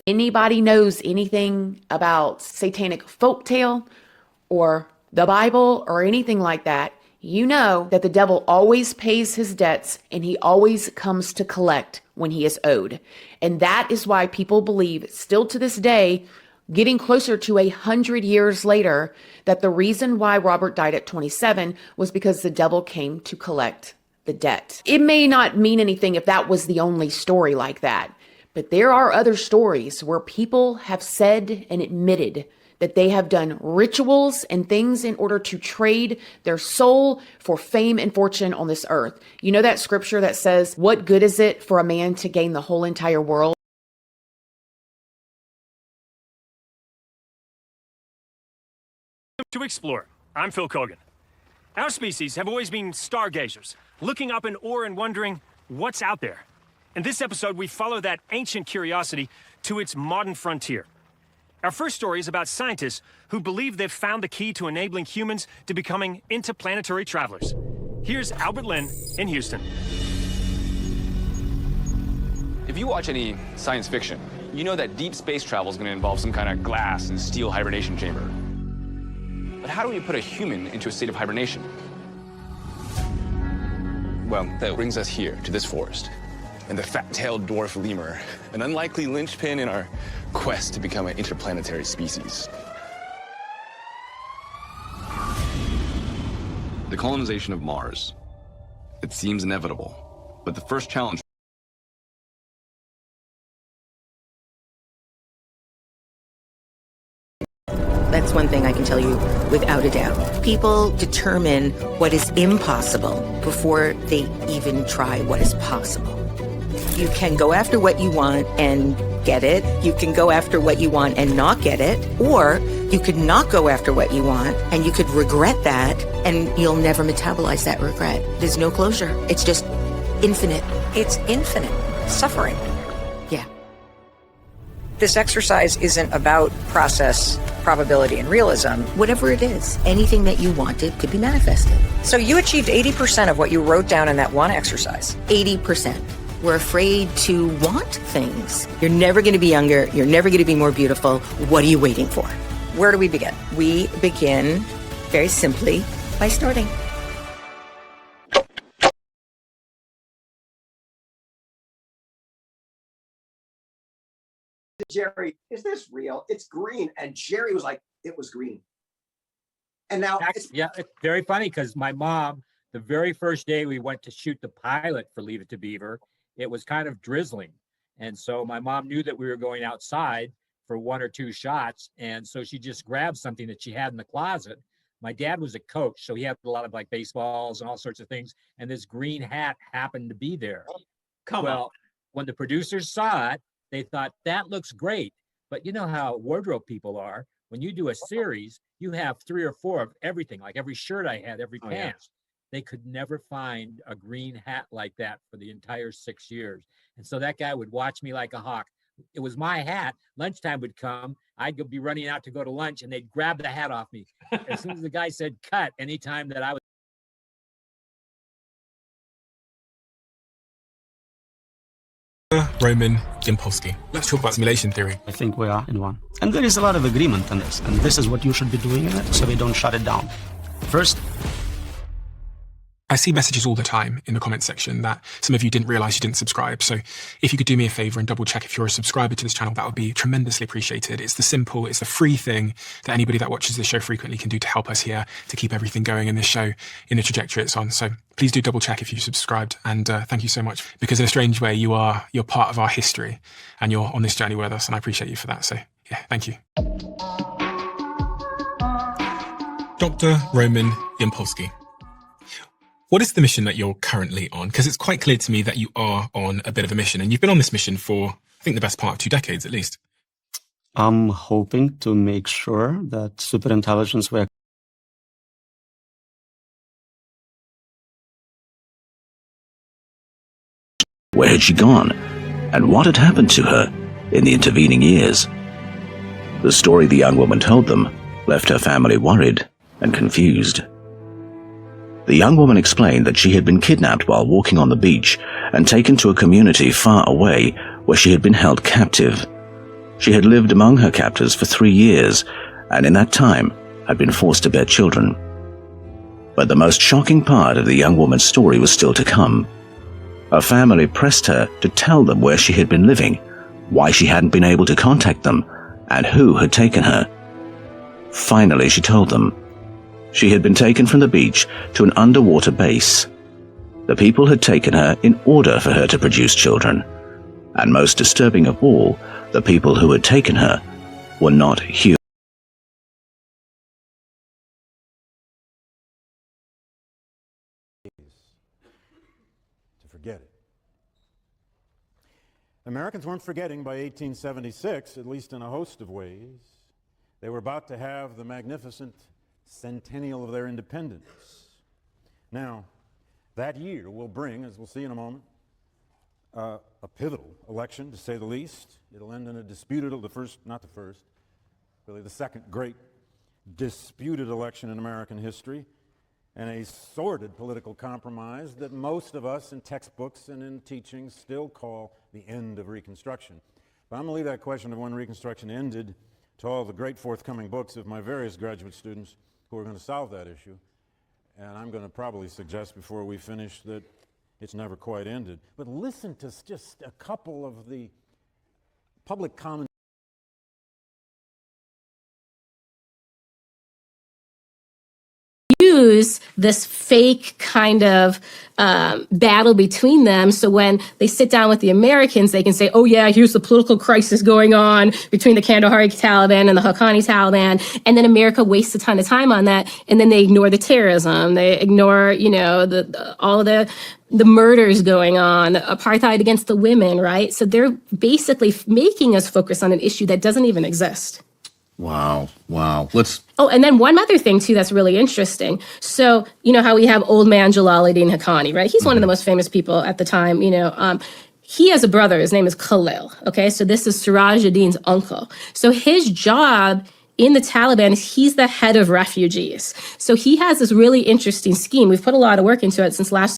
Anybody knows anything about satanic folktale or the Bible or anything like that, you know that the devil always pays his debts and he always comes to collect when he is owed. And that is why people believe, still to this day, getting closer to 100 years later, that the reason why Robert died at 27 was because the devil came to collect the debt. It may not mean anything if that was the only story like that, but there are other stories where people have said and admitted that they have done rituals and things in order to trade their soul for fame and fortune on this earth. You know that scripture that says, "What good is it for a man to gain the whole entire world?" To explore. I'm Phil Kogan. Our species have always been stargazers, looking up in awe and wondering what's out there. In this episode, we follow that ancient curiosity to its modern frontier. Our first story is about scientists who believe they've found the key to enabling humans to becoming interplanetary travelers. Here's Albert Lin in Houston. If you watch any science fiction, you know that deep space travel is going to involve some kind of glass and steel hibernation chamber. But how do we put a human into a state of hibernation? Well, that brings us here, to this forest, and the fat-tailed dwarf lemur, an unlikely linchpin in our quest to become an interplanetary species. The colonization of Mars. It seems inevitable, but the first challenge. That's one thing I can tell you without a doubt. People determine what is impossible before they even try what is possible. You can go after what you want and get it. You can go after what you want and not get it. Or you could not go after what you want and you could regret that and you'll never metabolize that regret. There's no closure. It's just infinite. It's infinite suffering. Yeah. This exercise isn't about process, probability, and realism. Whatever it is, anything that you wanted could be manifested. So you achieved 80% of what you wrote down in that one exercise. 80%. We're afraid to want things. You're never going to be younger. You're never going to be more beautiful. What are you waiting for? Where do we begin? We begin very simply by starting. Jerry, is this real? It's green. And Jerry was like, it was green. And now it's very funny because my mom, the very first day we went to shoot the pilot for Leave It to Beaver, it was kind of drizzling. And so my mom knew that we were going outside for 1 or 2 shots. And so she just grabbed something that she had in the closet. My dad was a coach, so he had a lot of like baseballs and all sorts of things. And this green hat happened to be there. Well, when the producers saw it, they thought, that looks great. But you know how wardrobe people are. When you do a series, you have 3 or 4 of everything, like every shirt I had, every pants. Yeah. They could never find a green hat like that for the entire 6 years. And so that guy would watch me like a hawk. It was my hat. Lunchtime would come. I'd be running out to go to lunch and they'd grab the hat off me. As soon as the guy said cut, anytime that I was. Roman Yampolsky. Let's talk about simulation theory. I think we are in one. And there is a lot of agreement on this. And this is what you should be doing in it so we don't shut it down. First, I see messages all the time in the comment section that some of you didn't realize you didn't subscribe. So if you could do me a favor and double check if you're a subscriber to this channel, that would be tremendously appreciated. It's the free thing that anybody that watches this show frequently can do to help us here, to keep everything going in this show in the trajectory it's on. So please do double check if you've subscribed. And thank you so much, because in a strange way, you're part of our history and you're on this journey with us. And I appreciate you for that. So yeah, thank you. Dr. Roman Yampolsky. What is the mission that you're currently on? Because it's quite clear to me that you are on a bit of a mission, and you've been on this mission for, I think, the best part of 2 decades at least. I'm hoping to make sure that superintelligence will. Where had she gone? And what had happened to her in the intervening years? The story the young woman told them left her family worried and confused. The young woman explained that she had been kidnapped while walking on the beach and taken to a community far away where she had been held captive. She had lived among her captors for 3 years, and in that time had been forced to bear children. But the most shocking part of the young woman's story was still to come. Her family pressed her to tell them where she had been living, why she hadn't been able to contact them, and who had taken her. Finally, she told them. She had been taken from the beach to an underwater base. The people had taken her in order for her to produce children. And most disturbing of all, the people who had taken her were not human. To forget it. Americans weren't forgetting by 1876, at least in a host of ways. They were about to have the magnificent centennial of their independence. Now, that year will bring, as we'll see in a moment, a pivotal election, to say the least. It'll end in a disputed, the second great disputed election in American history, and a sordid political compromise that most of us in textbooks and in teaching still call the end of Reconstruction. But I'm going to leave that question of when Reconstruction ended to all the great forthcoming books of my various graduate students who are going to solve that issue. And I'm going to probably suggest before we finish that it's never quite ended. But listen to just a couple of the public comments. Use this fake kind of battle between them, so when they sit down with the Americans, they can say, oh yeah, here's the political crisis going on between the Kandahari Taliban and the Haqqani Taliban, and then America wastes a ton of time on that, and then they ignore the terrorism, they ignore, you know, all of the murders going on, apartheid against the women, right? So they're basically making us focus on an issue that doesn't even exist. Wow. Oh, and then one other thing, too, that's really interesting. So, you know how we have old man Jalaluddin Haqqani, right? He's one of the most famous people at the time, you know. He has a brother. His name is Khalil, okay? So this is Siraj ad-Din's uncle. So his job in the Taliban is he's the head of refugees. So he has this really interesting scheme. We've put a lot of work into it since last